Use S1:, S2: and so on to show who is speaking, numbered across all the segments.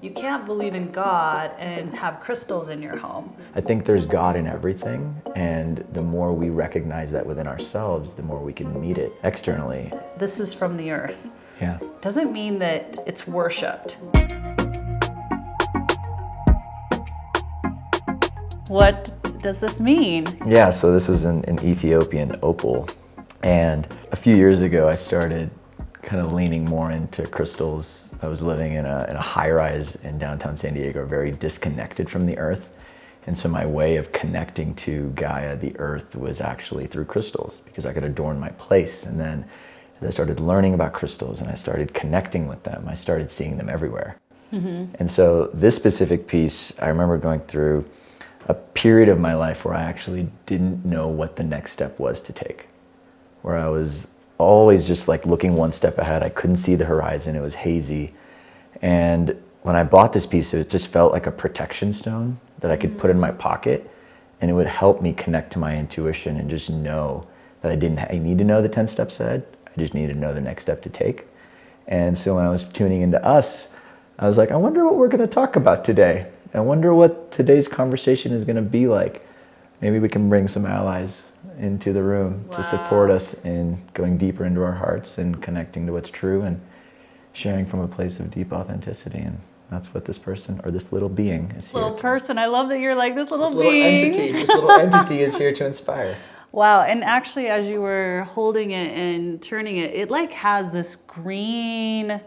S1: You can't believe in God and have crystals in your home.
S2: I think there's God in everything, and the more we recognize that within ourselves, the more we can meet it externally.
S1: This is from the earth.
S2: Yeah.
S1: Doesn't mean that it's worshipped. What does this mean?
S2: Yeah, so this is an Ethiopian opal. And a few years ago, I started kind of leaning more into crystals. I was living in a high-rise in downtown San Diego, very disconnected from the earth. And so my way of connecting to Gaia, the earth, was actually through crystals, because I could adorn my place. And then as I started learning about crystals and I started connecting with them, I started seeing them everywhere. Mm-hmm. And so this specific piece, I remember going through a period of my life where I actually didn't know what the next step was to take, where I was always just like looking one step ahead. I couldn't see the horizon. It was hazy. And when I bought this piece, it just felt like a protection stone that I could put in my pocket, and it would help me connect to my intuition and just know that I need to know the 10 steps ahead. I just need to know the next step to take. And so when I was tuning into us, I was like, I wonder what we're going to talk about today. I wonder what today's conversation is going to be like. Maybe we can bring some allies into the room to support us in going deeper into our hearts and connecting to what's true and sharing from a place of deep authenticity. And that's what this person, or this little being, is here.
S1: Little person, I love that you're like this little
S2: being. This little entity is here to inspire.
S1: Wow, and actually as you were holding it and turning it, it like has this green,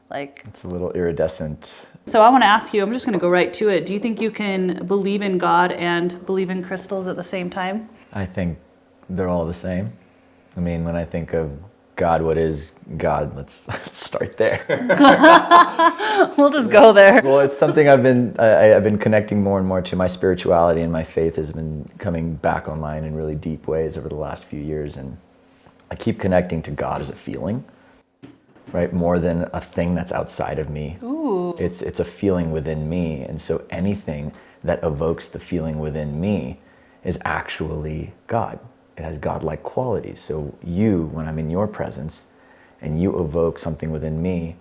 S1: like...
S2: It's a little iridescent.
S1: So I want to ask you, I'm just going to go right to it. Do you think you can believe in God and believe in crystals at the same time?
S2: I think they're all the same. I mean, when I think of God, what is God? Let's start there.
S1: We'll just go there.
S2: Well, it's something I've been connecting more and more to. My spirituality and my faith has been coming back online in really deep ways over the last few years, and I keep connecting to God as a feeling, right? More than a thing that's outside of me.
S1: Ooh.
S2: It's a feeling within me, and so anything that evokes the feeling within me is actually God. It has God-like qualities. So you, when I'm in your presence and you evoke something within me,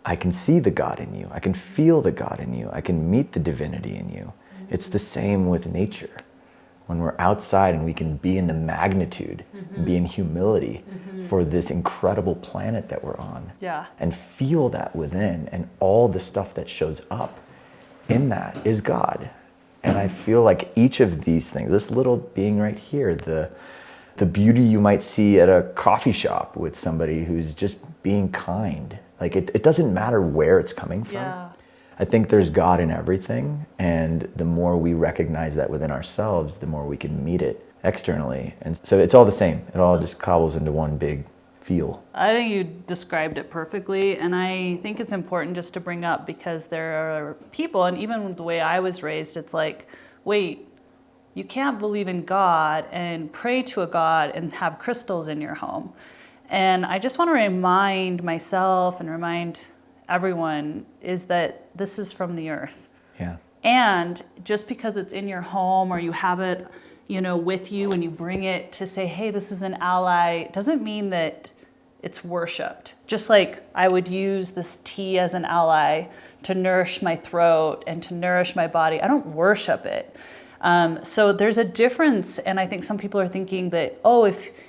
S2: I can see the God in you. I can feel the God in you. I can meet the divinity in you. Mm-hmm. It's the same with nature. When we're outside and we can be in the magnitude, mm-hmm. be in humility mm-hmm. for this incredible planet that we're on,
S1: yeah.
S2: and feel that within, and all the stuff that shows up in that is God. And I feel like each of these things, this little being right here, the beauty you might see at a coffee shop with somebody who's just being kind, like it doesn't matter where it's coming from.
S1: Yeah.
S2: I think there's God in everything, and the more we recognize that within ourselves, the more we can meet it externally. And so it's all the same. It all just cobbles into one big feel.
S1: I think you described it perfectly, and I think it's important just to bring up, because there are people, and even the way I was raised, it's like, wait, you can't believe in God and pray to a God and have crystals in your home. And I just want to remind myself and remind everyone is that this is from the earth.
S2: Yeah.
S1: And just because it's in your home or you have it, with you and you bring it to say, hey, this is an ally, doesn't mean that it's worshipped. Just like I would use this tea as an ally to nourish my throat and to nourish my body. I don't worship it. So there's a difference, and I think some people are thinking that,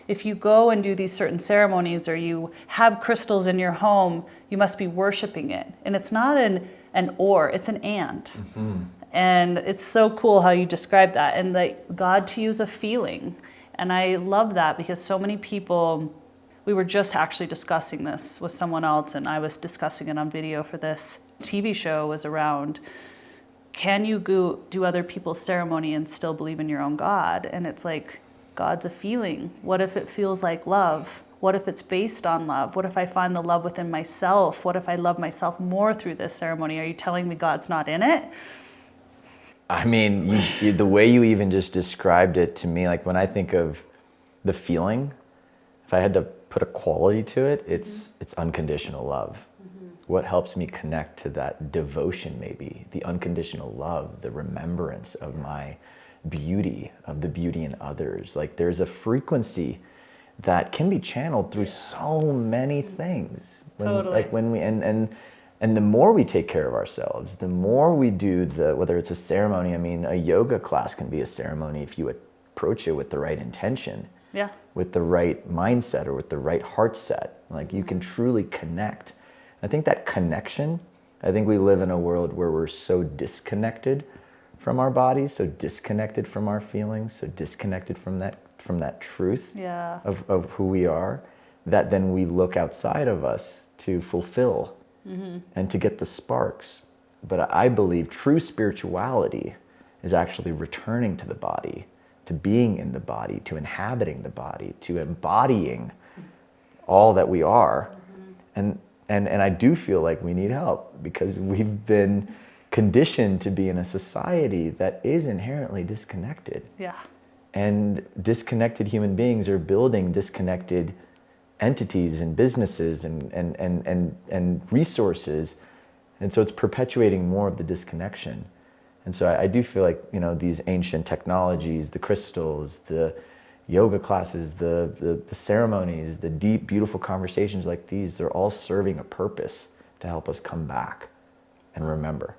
S1: if you go and do these certain ceremonies or you have crystals in your home, you must be worshiping it. And it's not an or, it's an and. Mm-hmm. And it's so cool how you describe that. And like God to you is a feeling. And I love that, because so many people, we were just actually discussing this with someone else, and I was discussing it on video for this TV show, was around, can you go do other people's ceremony and still believe in your own God? And it's like, God's a feeling. What if it feels like love? What if it's based on love? What if I find the love within myself? What if I love myself more through this ceremony? Are you telling me God's not in it?
S2: I mean, the way you even just described it to me, like when I think of the feeling, if I had to put a quality to it, it's unconditional love. What helps me connect to that devotion, maybe the unconditional love, the remembrance of my beauty, of the beauty in others. Like there's a frequency that can be channeled through so many things.
S1: Totally.
S2: Like when we, and And the more we take care of ourselves, the more we do whether it's a ceremony, I mean, a yoga class can be a ceremony if you approach it with the right intention,
S1: Yeah.
S2: with the right mindset or with the right heart set. Like you can truly connect. I think that connection, I think we live in a world where we're so disconnected from our bodies, so disconnected from our feelings, so disconnected from that truth
S1: Yeah.
S2: of who we are, that then we look outside of us to fulfill and to get the sparks. But I believe true spirituality is actually returning to the body, to being in the body, to inhabiting the body, to embodying all that we are. And I do feel like we need help because we've been conditioned to be in a society that is inherently disconnected.
S1: Yeah.
S2: And disconnected human beings are building disconnected entities and businesses and resources. And so it's perpetuating more of the disconnection. And so I do feel like, you know, these ancient technologies, the crystals, the yoga classes, the ceremonies, the deep, beautiful conversations like these, they're all serving a purpose to help us come back and remember.